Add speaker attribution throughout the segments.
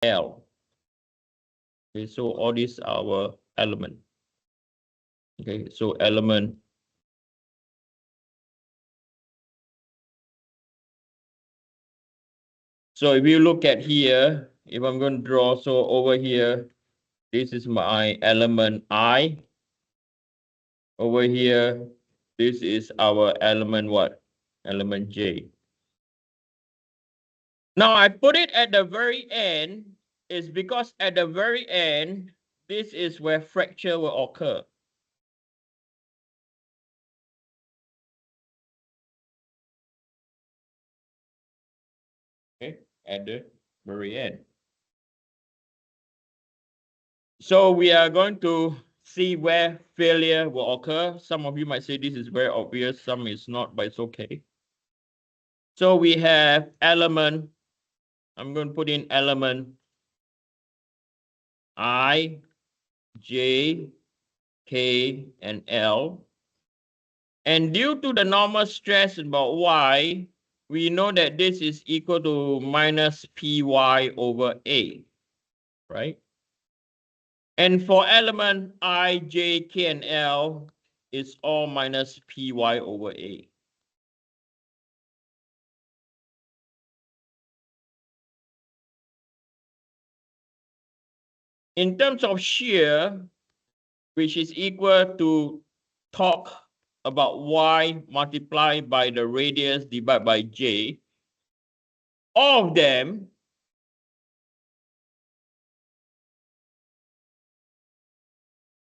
Speaker 1: L. Okay, so all these are our element. Okay, so element. So if you look at here, if I'm going to draw, so over here, this is my element I. Over here, this is our element what? Element J. Now I put it at the very end is because at the very end, this is where fracture will occur. Okay, at the very end. So we are going to see where failure will occur. Some of you might say this is very obvious, some is not, but it's okay. So we have element, I'm going to put in element I, J, K, and L. And due to the normal stress about Y, we know that this is equal to minus Py over A, right? And for element I, J, K, and L, it's all minus Py over A. In terms of shear, which is equal to torque about Y multiplied by the radius divided by J, all of them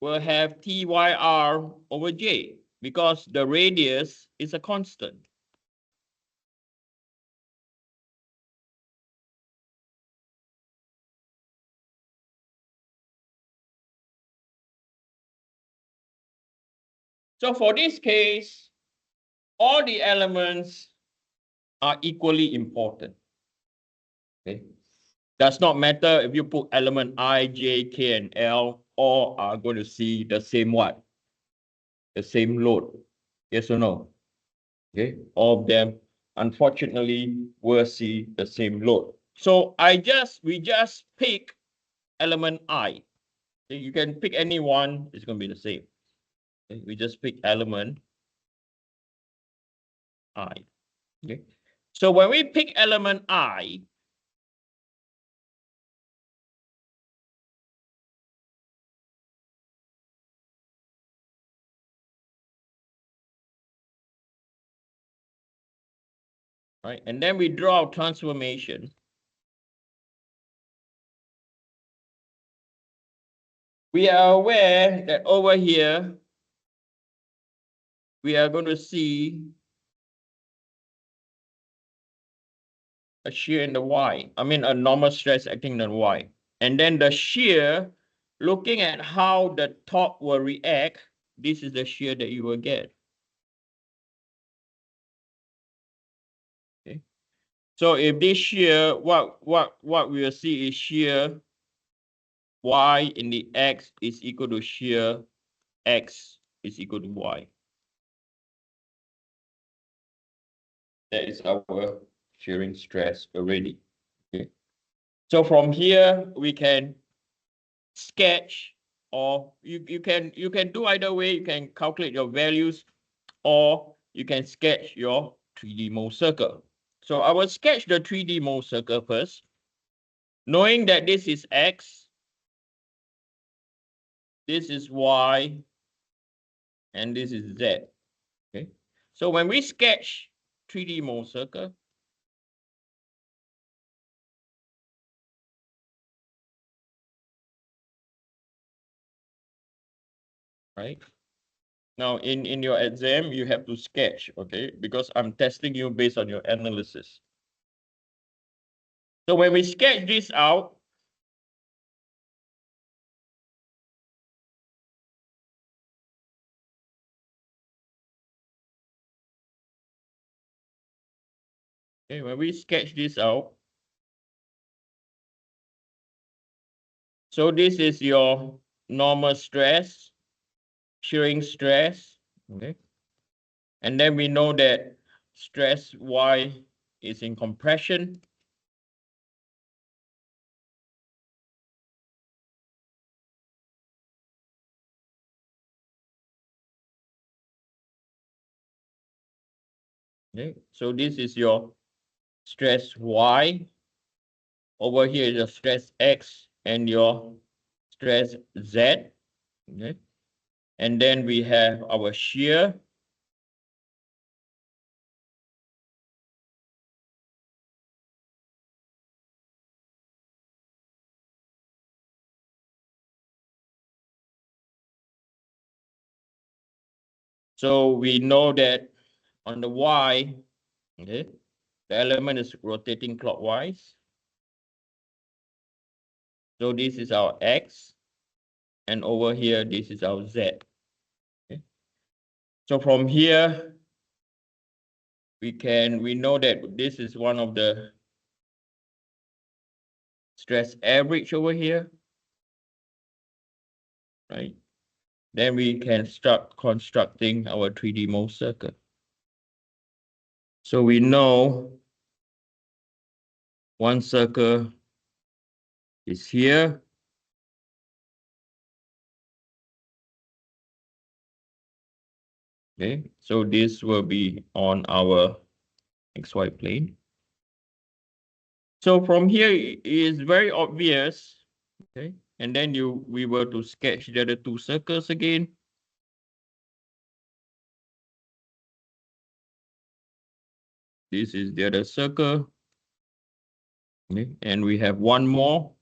Speaker 1: will have TYR over J because the radius is a constant. So for this case, all the elements are equally important. Okay. Does not matter if you put element I, J, K, and L, all are going to see the same what? The same load. Yes or no? Okay, all of them, unfortunately, will see the same load. So we just pick element I. Okay, you can pick any one, it's going to be the same. Okay, we just pick element I. Okay, so when we pick element I, right, and then we draw a transformation. We are aware that over here, we are going to see a shear in the Y. I mean, a normal stress acting on Y. And then the shear, looking at how the top will react, this is the shear that you will get. Okay. So if this shear, what we will see is shear Y in the X is equal to shear X is equal to Y. That is our shearing stress already. Okay. So from here, we can sketch, or you can do either way. You can calculate your values, or you can sketch your 3D mold circle. So I will sketch the 3D mold circle first, knowing that this is X, this is Y, and this is Z. Okay. So when we sketch 3D mold circle, right? Now in your exam, you have to sketch, okay? Because I'm testing you based on your analysis. So when we sketch this out, okay, when we sketch this out, so this is your normal stress, shearing stress, okay? And then we know that stress Y is in compression. Okay, so this is your stress Y. Over here is your stress X and your stress Z. Okay, and then we have our shear. So we know that on the Y, okay, the element is rotating clockwise. So this is our X, and over here, this is our Z. Okay. So from here, we know that this is one of the stress average over here, right? Then we can start constructing our 3D Mohs circle. So we know one circle is here. Okay, so this will be on our XY plane. So from here it is very obvious, okay? And then we were to sketch the other two circles again. This is the other circle. Okay, and we have one more.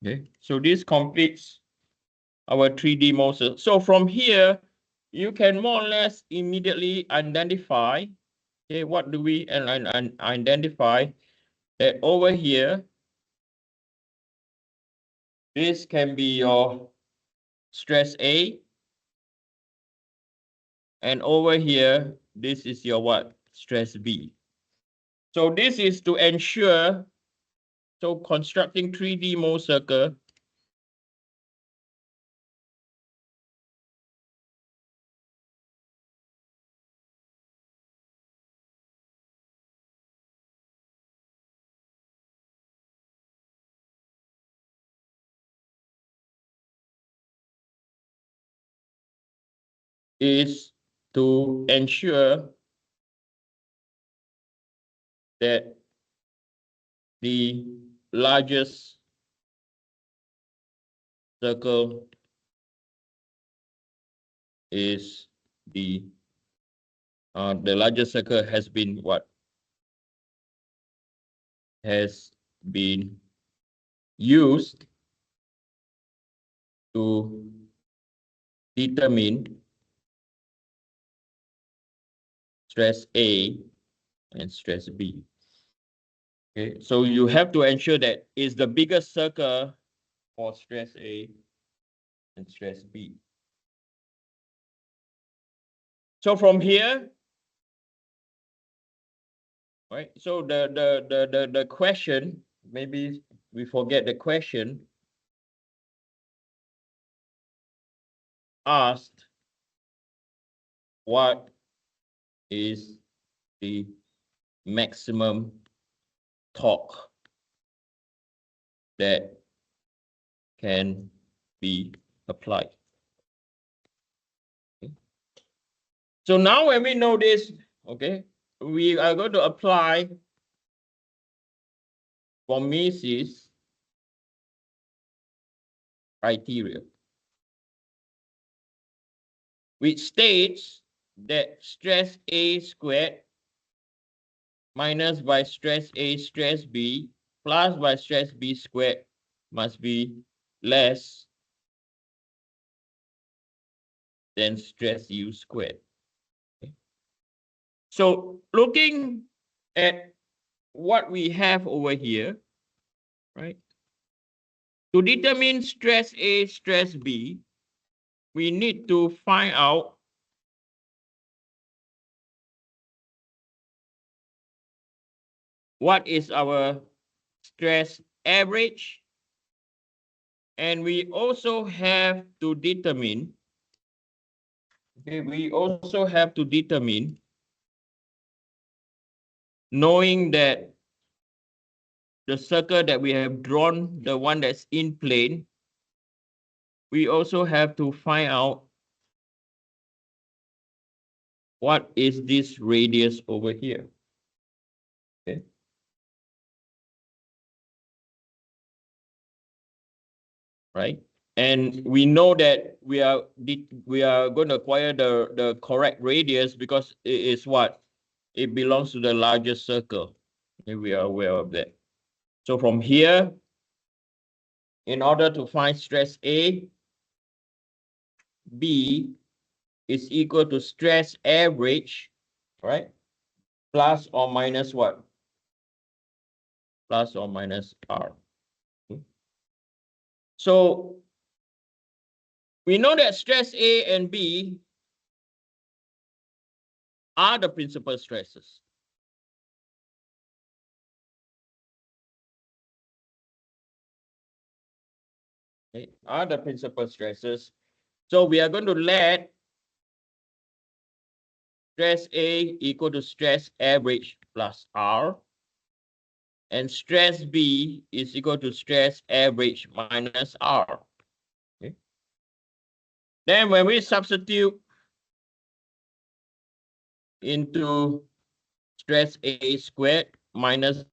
Speaker 1: Okay, so this completes our 3D model. So from here, you can more or less immediately identify, okay, what do we identify that over here, this can be your stress A, and over here, this is your what? Stress B. So this is to ensure, so constructing 3D Mohs circle, is to ensure that the largest circle is the largest circle has been what? Has been used to determine stress A and stress B. Okay, so you have to ensure that is the biggest circle for stress A and stress B. So from here, right? So the question, maybe we forget the question asked, what is the maximum torque that can be applied? Okay. So now when we know this, okay, we are going to apply von Mises criteria, which states that stress A squared minus by stress A stress B plus by stress B squared must be less than stress U squared. Okay. So looking at what we have over here, right? To determine stress A, stress B, we need to find out what is our stress average, and we also have to determine, okay, knowing that the circle that we have drawn, the one that's in plane, we also have to find out what is this radius over here. Okay. Right? And we know that we are going to acquire the correct radius because it is what? It belongs to the largest circle. Okay, we are aware of that. So from here, in order to find stress A, B is equal to stress average, right? Plus or minus what? Plus or minus R. Okay. So we know that stress A and B are the principal stresses. Okay, are the principal stresses. So we are going to let stress A equal to stress average plus R, and stress B is equal to stress average minus R. Okay. Then when we substitute into stress A squared minus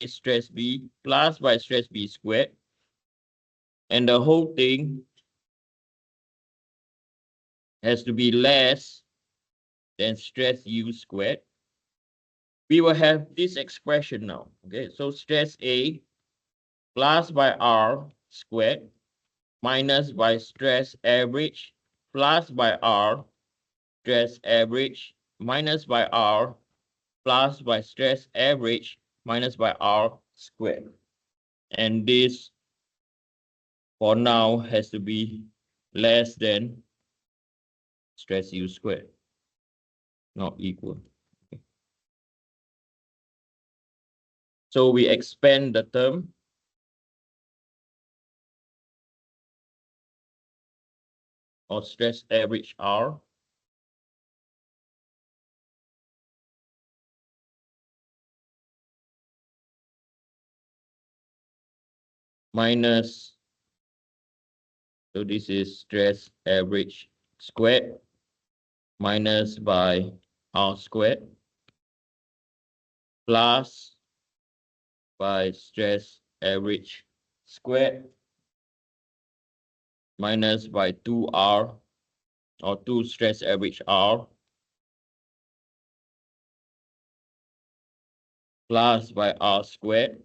Speaker 1: stress B plus by stress B squared, and the whole thing has to be less than stress U squared, we will have this expression now. Okay, so stress A plus by R squared minus by stress average plus by R stress average minus by R plus by stress average minus by R squared. And this for now has to be less than stress U squared, not equal. Okay. So we expand the term of stress average R minus, so this is stress average squared minus by R squared plus by stress average squared minus by 2R or 2 stress average R plus by R squared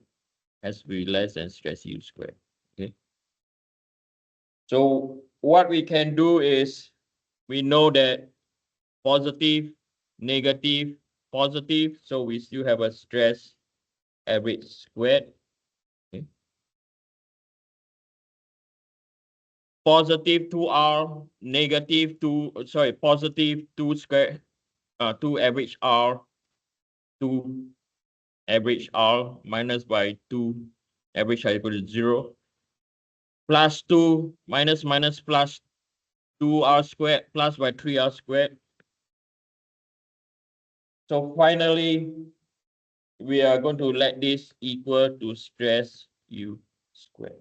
Speaker 1: has to be less than stress U squared. Okay. So what we can do is we know that positive, negative, positive, so we still have a stress average squared. Okay. Positive 2R, negative 2, sorry, positive 2 square, 2 average R, 2 average R minus by 2 average R equal to 0, plus 2 minus minus plus 2R squared plus by 3R squared. So finally, we are going to let this equal to stress U squared.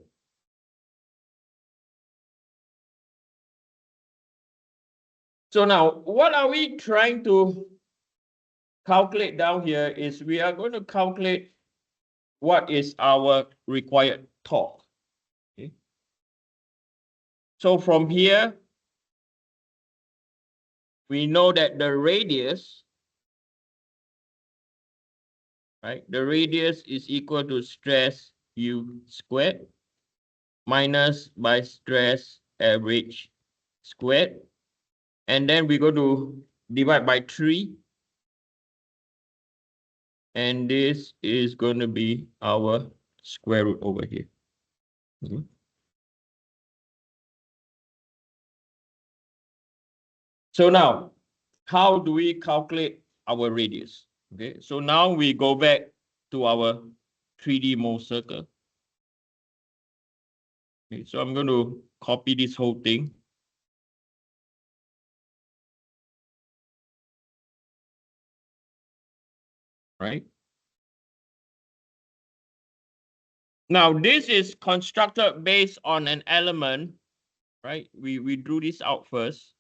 Speaker 1: So now, what are we trying to calculate down here is we are going to calculate what is our required torque. Okay. So from here, we know that the radius, right? The radius is equal to stress U squared minus by stress average squared. And then we go to divide by 3. And this is going to be our square root over here. Okay. So now, how do we calculate our radius? Okay, so now we go back to our 3D mold circle. Okay, so I'm going to copy this whole thing. Right? Now, this is constructed based on an element, right? We drew this out first,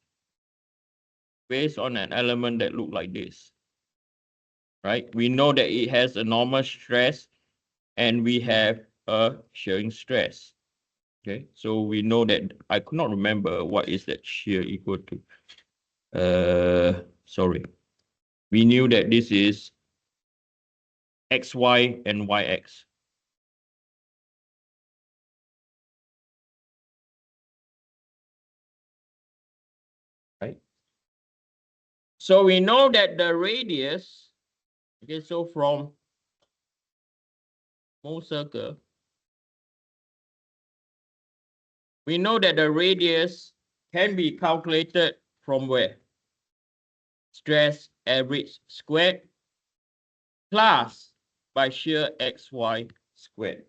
Speaker 1: based on an element that look like this, right? We know that it has a normal stress and we have a shearing stress. Okay, so we know that I could not remember what is that shear equal to. Sorry. We knew that this is xy and yx. Right? So we know that the radius, okay, so from Mohs circle, we know that the radius can be calculated from where? Stress average squared plus by shear xy squared.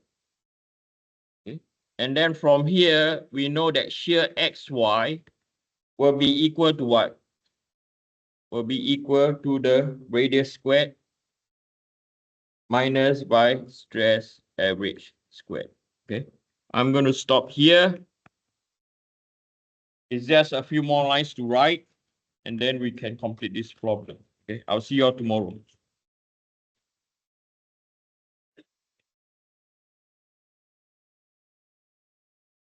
Speaker 1: Okay? And then from here, we know that shear xy will be equal to what? Will be equal to the radius squared minus by stress average squared. Okay, I'm going to stop here. It's just a few more lines to write, and then we can complete this problem. Okay, I'll see you all tomorrow.